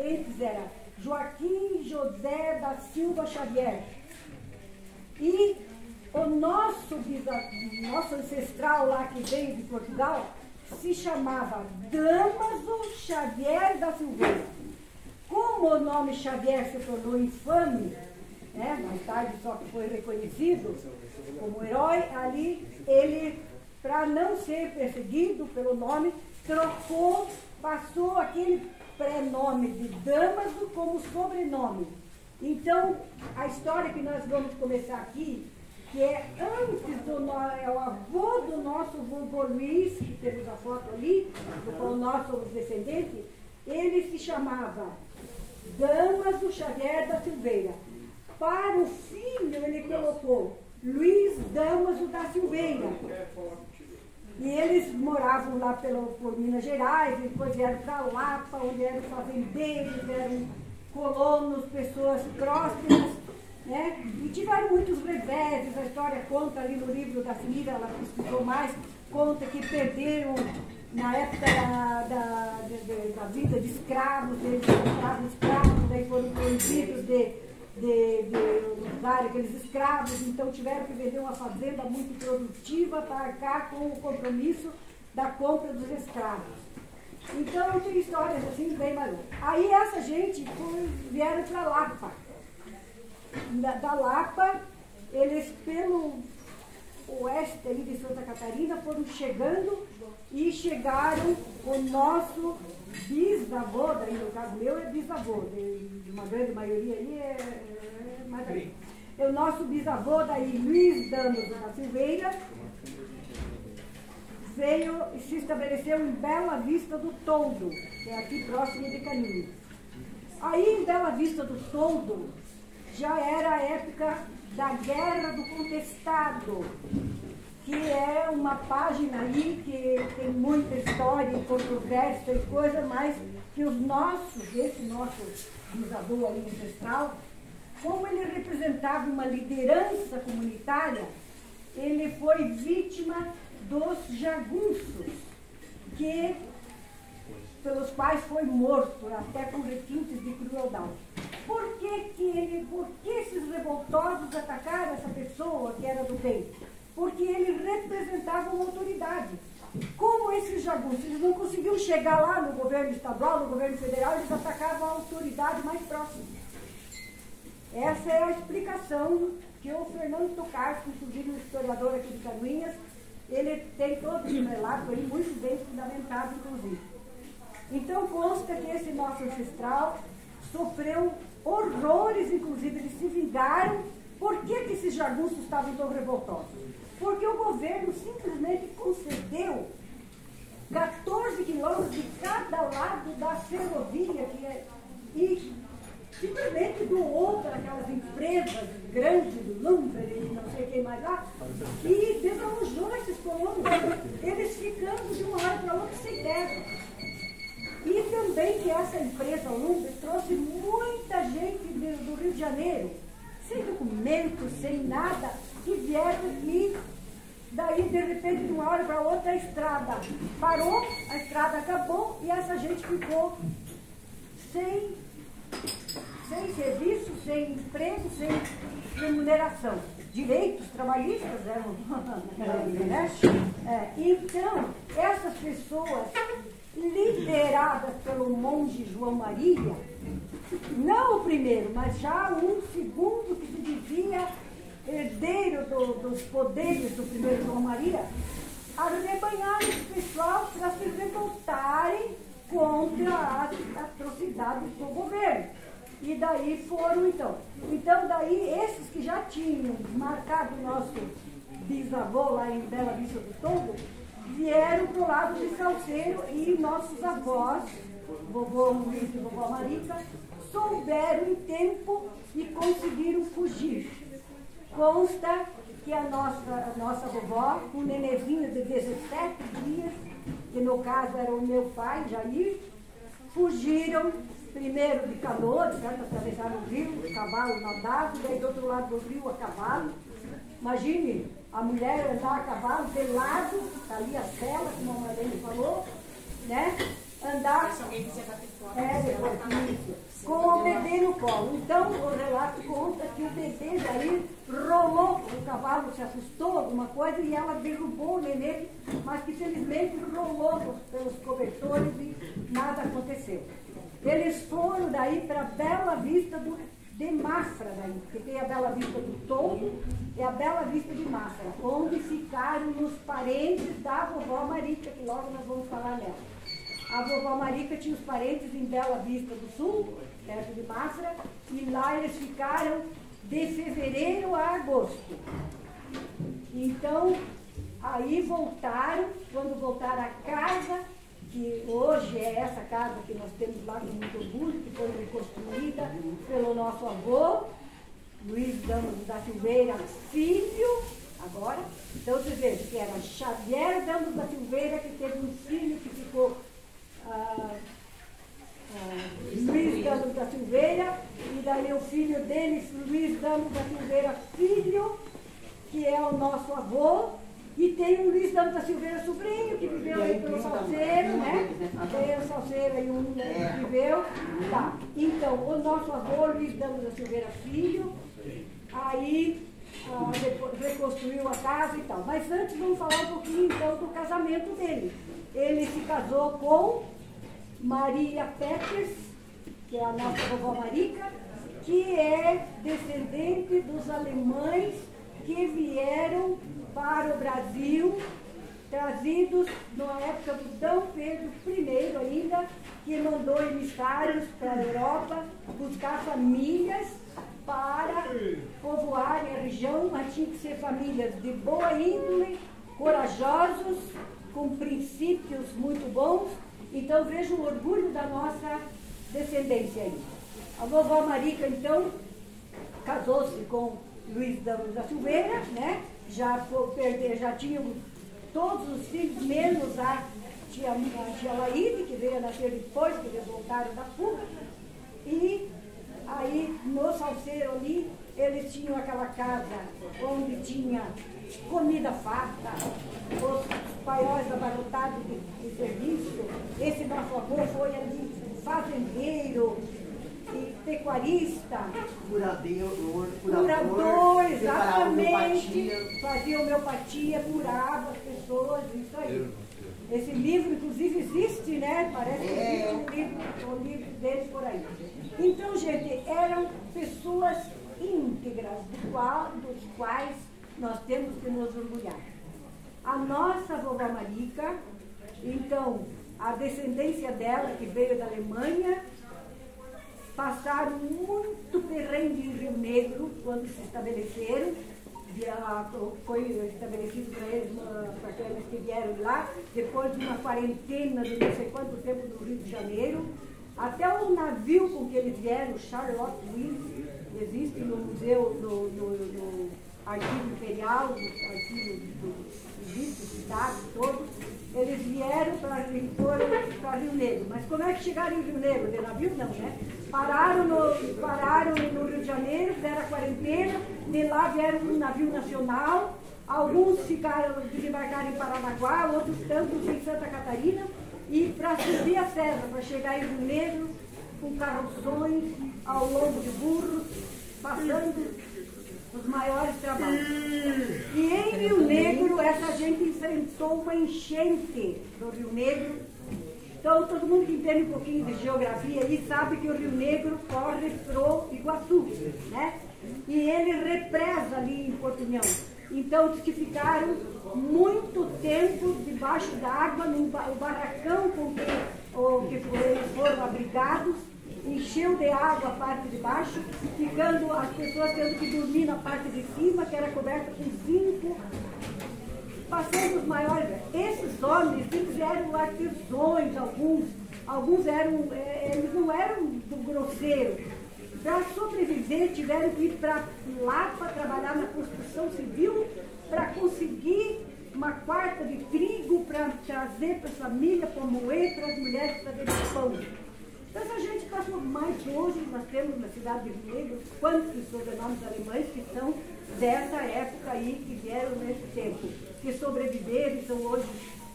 descendentes era Joaquim José da Silva Xavier. E o nosso ancestral lá que veio de Portugal se chamava Damaso Xavier da Silveira. Como o nome Xavier se tornou infame, né, mais tarde só que foi reconhecido como herói, ali ele, para não ser perseguido pelo nome, passou aquele pré-nome de Damaso como sobrenome. Então, a história que nós vamos começar aqui, que é antes é o avô do nosso vovô Luiz, que temos a foto ali, do qual nós somos descendentes, ele se chamava Damaso Xavier da Silveira. Para o filho, ele colocou Luiz Damaso da Silveira. E eles moravam lá por Minas Gerais, depois vieram para Lapa, onde eram fazendeiros, eram colonos, pessoas prósperas, né? E tiveram muitos reveses. A história conta ali no livro da Cira, ela pesquisou mais, conta que perderam na época da vida de escravos, eles compravam escravos, daí foram proibidos de usar aqueles escravos, então tiveram que vender uma fazenda muito produtiva para arcar com o compromisso da compra dos escravos. Então tem histórias assim bem malucas. Aí essa gente vieram para Lapa. Da Lapa, eles pelo oeste ali de Santa Catarina foram chegando e chegaram o nosso bisavô, daí no caso meu é bisavô, de uma grande maioria ali mais aí. O nosso bisavô daí, Luiz Damaso da Silveira, veio e se estabeleceu em Bela Vista do Toldo, que é aqui próximo de Caminhos. Aí em Bela Vista do Toldo já era a época da Guerra do Contestado, que é uma página aí que tem muita história e controvérsia e coisa, mas que esse nosso bisavô ali ancestral, como ele representava uma liderança comunitária, ele foi vítima dos jagunços, pelos quais foi morto, até com requintes de crueldade. Por que esses revoltosos atacaram essa pessoa que era do bem? Porque ele representava uma autoridade. Como esses jagunços eles não conseguiam chegar lá no governo estadual, no governo federal, eles atacavam a autoridade mais próxima. Essa é a explicação que o Fernando Tokarski, inclusive um historiador aqui de Canoinhas, ele tem todo um relato aí, muito bem fundamentado, inclusive. Então consta que esse nosso ancestral sofreu horrores, inclusive eles se vingaram. Por que esses jagunços estavam tão revoltosos? Porque o governo simplesmente concedeu 14 quilômetros de cada lado da ferrovia, e simplesmente doou para aquelas empresas grandes do Lumber e não sei quem mais lá, e desalojou esses colonos, eles ficando de uma hora para outra sem terra. E também que essa empresa Lumber trouxe muita gente do Rio de Janeiro, sem documentos, sem nada, que vieram aqui. Daí, de repente, de uma hora para outra, a estrada parou, a estrada acabou e essa gente ficou sem serviço, sem emprego, sem remuneração. Direitos trabalhistas eram naquela época, né? Então, essas pessoas lideradas pelo monge João Maria, não o primeiro, mas já um segundo que se dizia herdeiro dos poderes do primeiro João Maria, arrebanharam esse pessoal para se revoltarem contra as atrocidades do governo. E daí foram, então daí esses que já tinham marcado o nosso bisavô lá em Bela Vista do Toldo, vieram para o lado de Salceiro, e nossos avós, vovô Luiz e vovó Marica, souberam em tempo e conseguiram fugir. Consta que a nossa vovó, um nenezinho de 17 dias, que no caso era o meu pai, Jair, fugiram primeiro de canoa, certo? Atravessaram o rio, o cavalo nadava, daí do outro lado do rio a cavalo. Imagine a mulher andar a cavalo pelado, tá ali a cela, como a Marlene falou, né? andar com o bebê no colo. Então, o relato conta que o bebê daí rolou, o cavalo se assustou, alguma coisa, e ela derrubou o nenê, mas que felizmente rolou pelos cobertores e nada aconteceu. Eles foram daí para a Bela Vista de Mafra, daí, porque tem a Bela Vista do Tombo e a Bela Vista de Mafra, onde ficaram os parentes da vovó Marica, que logo nós vamos falar nela. A vovó Marica tinha os parentes em Bela Vista do Sul, perto de Mafra, e lá eles ficaram de fevereiro a agosto. Então, aí voltaram, quando voltaram à casa, que hoje é essa casa que nós temos lá com muito orgulho, que foi reconstruída pelo nosso avô, Luiz Damos da Silveira, filho, agora. Então, você veja que era Xavier Damos da Silveira, que teve um filho que ficou Luiz Damos da Silveira, e daí o filho deles, Luiz Damos da Silveira, filho, que é o nosso avô. E tem um Luiz Damos da Silveira sobrinho, que viveu aí pelo Salceiro, né? Tem o Salceiro aí, um que viveu. Tá. Então, o nosso avô, Luiz Damos da Silveira filho, aí depois reconstruiu a casa e tal. Mas antes vamos falar um pouquinho então do casamento dele. Ele se casou com Maria Peters, que é a nossa vovó Marica, que é descendente dos alemães que vieram para o Brasil, trazidos na época do D. Pedro I ainda, que mandou emissários para a Europa buscar famílias para povoarem a região, mas tinha que ser famílias de boa índole, corajosos, com princípios muito bons. Então veja o orgulho da nossa descendência aí. A vovó Marica, então, casou-se com Luiz Damos da Silveira, né? Já tinham todos os filhos, menos a tia Laíde, que veio a nascer depois, que eles voltaram da fuga. E aí, no Salceiro ali, eles tinham aquela casa onde tinha comida farta, os paióis abarrotados de serviço. Esse nosso avô foi ali fazendeiro e pecuarista, curador, exatamente, fazia homeopatia, curava as pessoas, isso aí. Esse livro, inclusive, existe, né? Parece que existe um livro deles por aí. Então, gente, eram pessoas íntegras, dos quais nós temos que nos orgulhar. A nossa vovó Marica, então, a descendência dela, que veio da Alemanha, passaram muito perrengue em Rio Negro quando se estabeleceram. Foi estabelecido para eles, para aqueles que vieram lá, depois de uma quarentena de não sei quanto tempo no Rio de Janeiro. Até o navio com que eles vieram, o Charlotte Wills, existe no museu, no Arquivo Imperial, no Arquivo do Estado todo. Eles vieram para Rio Negro. Mas como é que chegaram em Rio Negro? De navio não, né? Pararam no Rio de Janeiro, fizeram a quarentena, de lá vieram para um navio nacional, alguns desembarcaram em Paranaguá, outros tantos em Santa Catarina, e para subir a serra, para chegar em Rio Negro, com carroções ao lombo de burros, passando os maiores trabalhos. E em Rio Negro, essa gente enfrentou uma enchente do Rio Negro. Então, todo mundo que entende um pouquinho de geografia aí sabe que o Rio Negro corre pro Iguaçu, né? E ele represa ali em Portunhão. Então, diz que ficaram muito tempo debaixo d'água, no barracão com que eles foram abrigados, encheu de água a parte de baixo, ficando as pessoas tendo que dormir na parte de cima, que era coberta com zinco, passando os maiores. Esses homens, eles eram artesãos, alguns eram, eles não eram do grosseiro. Para sobreviver, tiveram que ir para Lapa trabalhar na construção civil para conseguir uma quarta de trigo para trazer para a família, para moer, para as mulheres fazerem pão. Então, essa gente passou mais hoje, nós temos na cidade de Rio Negro, quantos sobrenomes alemães que são dessa época aí, que vieram nesse tempo, que sobreviveram e são hoje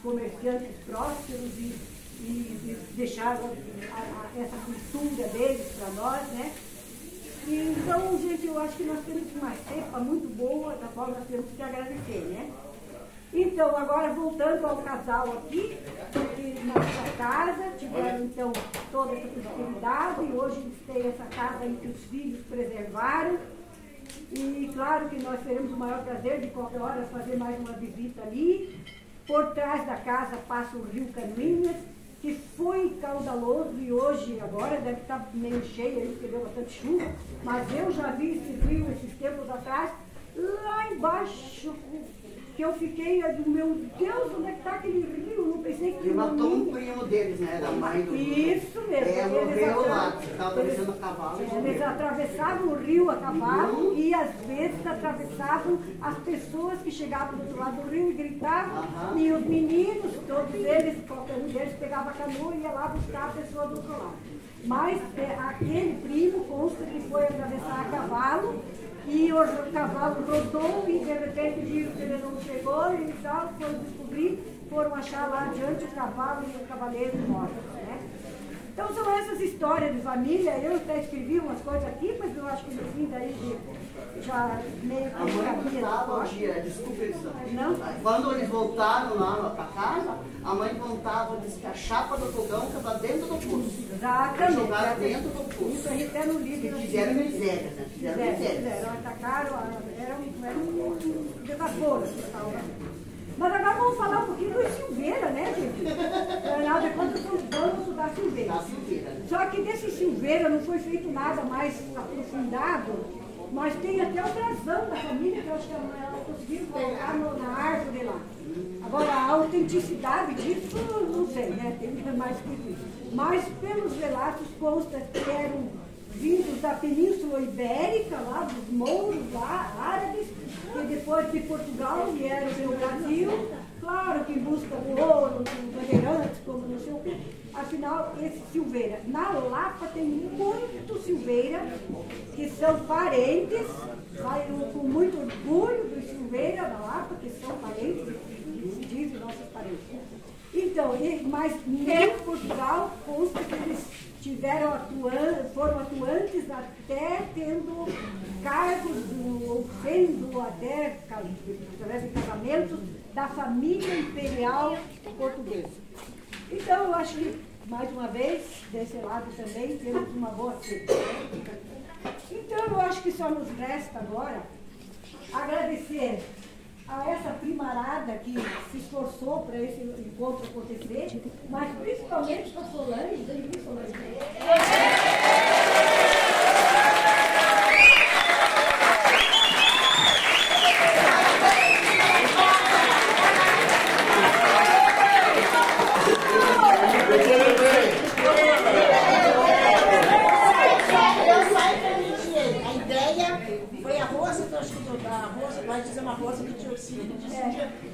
comerciantes prósperos e e deixaram essa cultura deles para nós, né? E, então, gente, eu acho que nós temos uma cepa muito boa, da qual nós temos que agradecer, né? Então, agora voltando ao casal aqui, na sua casa, tiveram então toda essa prosperidade, e hoje eles têm essa casa aí que os filhos preservaram. E claro que nós teremos o maior prazer de qualquer hora fazer mais uma visita ali. Por trás da casa passa o rio Canoinhas, que foi caudaloso e hoje, agora, deve estar meio cheio aí, porque deu bastante chuva, mas eu já vi esse rio esses tempos atrás, lá embaixo, que eu fiquei, meu Deus, onde é que está aquele rio? Não pensei que... E matou um primo deles, né, da mãe do... Isso mesmo. Morreu lá, estava descendo a cavalo. Eles atravessavam o rio a cavalo e às vezes atravessavam as pessoas que chegavam do outro lado do rio e gritavam. E os meninos, todos eles, qualquer um deles pegava a canoa e ia lá buscar a pessoa do outro lado. Mas aquele primo consta que foi atravessar a cavalo e o cavalo rodou e de repente viram que ele não chegou e tal, foram descobrir, foram achar lá adiante o cavalo e o cavaleiro mortos, né? Então são essas histórias de família. Eu até escrevi umas coisas aqui, mas eu acho que no fim daí já meio que... A mãe contava, desculpa isso. Não? Quando eles voltaram lá para casa, a mãe contava, disse que a chapa do fogão estava dentro do poço. Exatamente. Jogaram dentro do poço. Isso aí até no livro. Fizeram miséria, né? Fizeram, atacaram, era um desaforo. Mas agora vamos falar um pouquinho do Silveira, né, gente? Afinal de contas, vamos estudar Silveira. Só que desse Silveira não foi feito nada mais aprofundado, mas tem até o brasão da família, que eu acho que ela conseguiu colocar na árvore lá. Agora, a autenticidade disso, não sei, né? Tem mais que isso. Mas, pelos relatos, consta que eram vindos da Península Ibérica, lá dos mouros, lá, árabes, que depois de Portugal vieram para o Brasil, claro que em busca do ouro, dos bandeirantes, como não sei o quê. Afinal, esse Silveira. Na Lapa tem muito Silveira, que são parentes, com muito orgulho do Silveira da Lapa, que são parentes, se dizem nossos parentes. Então, mas em Portugal consta que eles foram atuantes até tendo cargos, ou sendo até, através de casamentos, da família imperial portuguesa. Então, eu acho que, mais uma vez, desse lado também, temos uma boa cepa. Então, eu acho que só nos resta agora agradecer a essa primarada que se esforçou para esse encontro acontecer, mas principalmente para a Solange,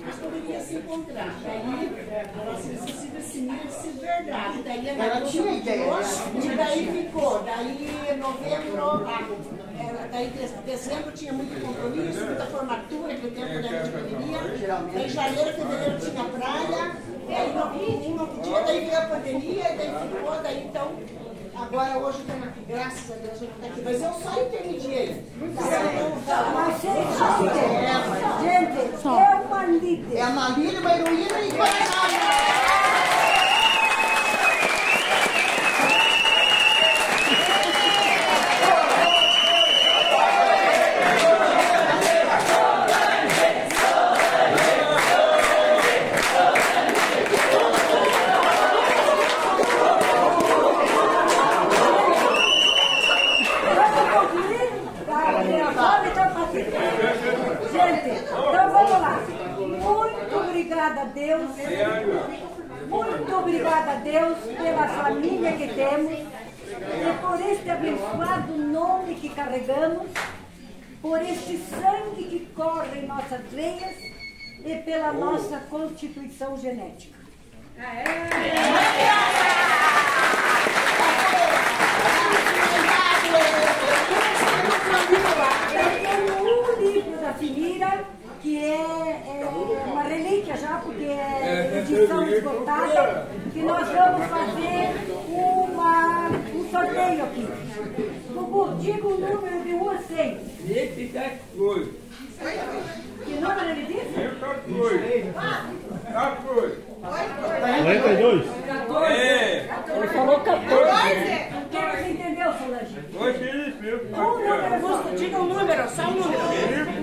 nós poderíamos se encontrar. Daí, a nossa Cecília Simira disse verdade. Daí, ela tinha ideia. E daí ficou. Daí, novembro, daí, dezembro tinha muito compromisso, muita formatura, que o tempo da gente poderia. Daí, janeiro, fevereiro tinha praia. Daí, não podia, daí veio a pandemia, e daí ficou. Daí, então, agora hoje estamos aqui, graças a Deus, a gente está aqui. Mas eu só intermediei. Gente, é uma líder. É uma líder, uma heroína e corajosa. Gente, então vamos lá. Muito obrigada a Deus. Muito obrigada a Deus pela família que temos e por este abençoado nome que carregamos, por este sangue que corre em nossas veias e pela nossa constituição genética. Tem um livro da Simira que é uma relíquia já, porque é edição esgotada, que que nós vamos fazer um sorteio aqui. Gugu, diga o número de 1 a 100. Que número ele disse? 42. Ele falou 14. O que você entendeu, Solange? Diga o número, só o número.